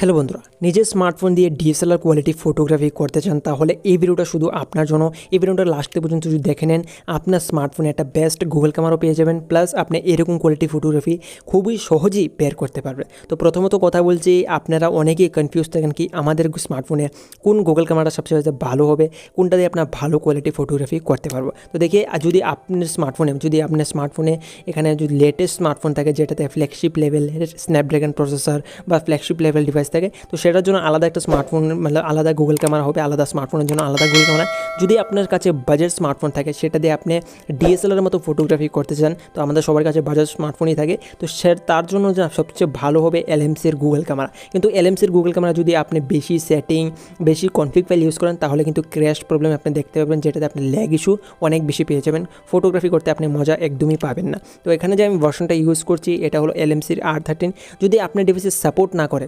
Hello বন্ধুরা, নিজের smartphone দিয়ে ডিএসএলআর কোয়ালিটি ফটোগ্রাফি করতে চান তাহলে এই ভিডিওটা শুধু আপনার জন্য। এই ভিডিওটা লাস্ট পর্যন্ত যদি দেখে নেন, আপনার স্মার্টফোনে একটা বেস্ট গুগল ক্যামেরাও পেয়ে যাবেন, প্লাস আপনি এরকম কোয়ালিটি ফটোগ্রাফি খুবই সহজেই বের করতে পারবেন। তো প্রথমত কথা বলছি, আপনারা অনেকেই কনফিউজ থাকেন কি আমাদের স্মার্টফোনে কোন গুগল ক্যামেরাটা সবচেয়ে ভালো হবে, কোনটা দিয়ে আপনার ভালো কোয়ালিটি ফটোগ্রাফি করতে পারবো। তো দেখি যদি আপনার স্মার্টফোনে এখানে যদি লেটেস্ট স্মার্টফোন থাকে যেটাতে ফ্ল্যাগশিপ লেভেলের স্ন্যাপড্রাগন প্রসেসর বা ফ্ল্যাগশিপ লেভেল ডিভাইস থাকে, তো সেটার জন্য আলাদা একটা স্মার্টফোন মানে আলাদা গুগল ক্যামেরা হবে, আলাদা স্মার্টফোনের জন্য আলাদা গুগল ক্যামেরা। যদি আপনার কাছে বাজেট স্মার্টফোন থাকে সেটা দিয়ে আপনি ডিএসএলআর মতো ফটোগ্রাফি করতে চান, তো আমাদের সবার কাছে বাজেট স্মার্টফোনই থাকে, তো তার জন্য যে সবচেয়ে ভালো হবে এলএমসির গুগল ক্যামেরা। কিন্তু এলএমসির গুগল ক্যামেরা যদি আপনি বেশি সেটিং, বেশি কনফিগ ফাইল ইউজ করেন তাহলে কিন্তু ক্র্যাশ প্রবলেম আপনি দেখতে পাবেন, যেটাতে আপনি ল্যাগ ইস্যু অনেক বেশি পেয়ে যাবেন, ফটোগ্রাফি করতে আপনি মজা একদমই পাবেন না। তো এখানে যে আমি ভার্সনটা ইউজ করছি এটা হলো এলএমসির R13। যদি আপনার ডিভাইসে সাপোর্ট না করে,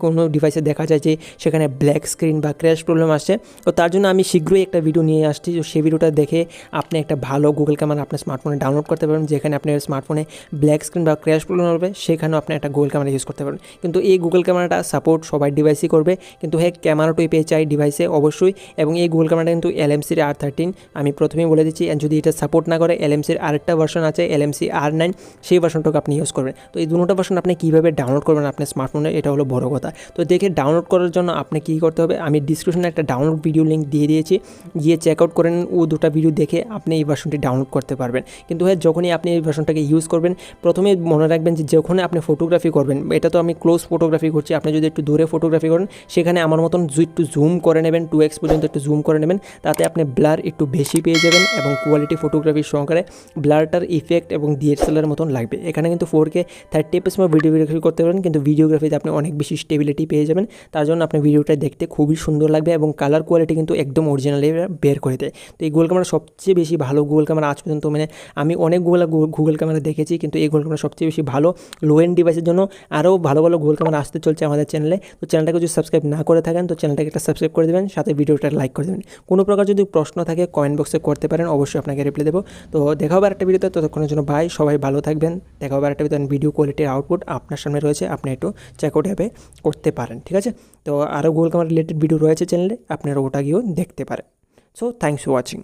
কোনো ডিভাইসে দেখা যায় যে সেখানে ব্ল্যাক স্ক্রিন বা ক্র্যাশ প্রবলেম আসছে, তো তার জন্য আমি শীঘ্রই একটা ভিডিও নিয়ে আসছি। তো সেই ভিডিওটা দেখে আপনি একটা ভালো গুগল ক্যামেরা আপনার স্মার্টফোনে ডাউনলোড করতে পারবেন, যেখানে আপনার স্মার্টফোনে ব্ল্যাক স্ক্রিন বা ক্র্যাশ প্রবলেম হবে সেখানেও আপনি একটা গুগল ক্যামেরা ইউজ করতে পারবেন। কিন্তু এই গুগল ক্যামেরাটা সাপোর্ট সবাই ডিভাইসই করবে, কিন্তু হ্যাঁ ক্যামেরা টাইপে চাই ডিভাইসে অবশ্যই। এবং এই গুগল ক্যামেরাটা কিন্তু এলএমসির R13, আমি প্রথমেই বলে দিচ্ছি। যদি এটা সাপোর্ট না করে এলএমসির আরেকটা ভার্সন আছে এলএমসি R9, সেই ভার্সনটাকে আপনি ইউজ করবেন। তো এই দুটো ভার্সন আপনি কীভাবে ডাউনলোড করবেন আপনার স্মার্টফোনে, এটা হলো বড় কথা। তো দেখে ডাউনলোড করার জন্য আপনি কী করতে হবে, আমি ডিসক্রিপশনে একটা ডাউনলোড ভিডিও লিঙ্ক দিয়ে দিয়েছি, গিয়ে চেক আউট করেন। ও দুটো ভিডিও দেখে আপনি এই ভার্সনটি ডাউনলোড করতে পারবেন। কিন্তু হ্যাঁ যখনই আপনি এই ভার্সনটাকে ইউজ করবেন, প্রথমে মনে রাখবেন যে যখন আপনি ফটোগ্রাফি করবেন, এটা তো আমি ক্লোজ ফটোগ্রাফি করছি, আপনি যদি একটু দূরে ফটোগ্রাফি করেন সেখানে আমার মতন একটু জুম করে নেবেন, 2x পর্যন্ত একটু জুম করে নেবেন, তাতে আপনি ব্লার একটু বেশি পেয়ে যাবেন এবং কোয়ালিটি ফটোগ্রাফির সহকারে ব্লারটার ইফেক্ট এবং ডিএসএলআর মতন লাগবে। এখানে কিন্তু 4K 30 fps ভিডিওগ্রাফি করতে পারেন, কিন্তু ভিডিওগ্রাফিতে আপনি অনেক বেশি স্টেবিলিটি পেয়ে যাবেন। তার জন্য আপনার ভিডিওটা দেখতে খুবই সুন্দর লাগবে এবং কালার কোয়ালিটি কিন্তু একদম অরিজিনালি বের করে দেয়। তো এই গুগল ক্যামেরা সবচেয়ে বেশি ভালো গুগল ক্যামেরা আজ পর্যন্ত, মানে আমি অনেক গুগল ক্যামেরা দেখেছি, কিন্তু এই গুগল ক্যামেরা সবচেয়ে বেশি ভালো। লো এন্ড ডিভাইসের জন্য আরও ভালো ভালো গুগল ক্যামেরা আসতে চলছে আমাদের চ্যানেলে। তো চ্যানেলটাকে যদি সাবস্ক্রাইব না করে থাকেন তো চ্যানেলটাকে একটা সাবস্ক্রাইব করে দেবেন, সাথে ভিডিওটা লাইক করে দেবেন। কোনো প্রকার যদি প্রশ্ন থাকে কমেন্ট বক্সে করতে পারেন, অবশ্যই আপনাকে রিপ্লাই দেবো। তো দেখা হবে আরেকটা ভিডিওতে, ততক্ষণের জন্য ভাই সবাই ভালো থাকবেন। দেখা হবে আরেকটা ভিডিও কোয়ালিটির আউটপুট আপনার সামনে রয়েছে, আপনি একটু চেক আউট অ্যাপে করতে পারেন, ঠিক আছে? তো আরও গুগল ক্যামেরা রিলেটেড ভিডিও রয়েছে চ্যানেলে, আপনারা ওটা গিয়েও দেখতে পারেন। So thanks for watching.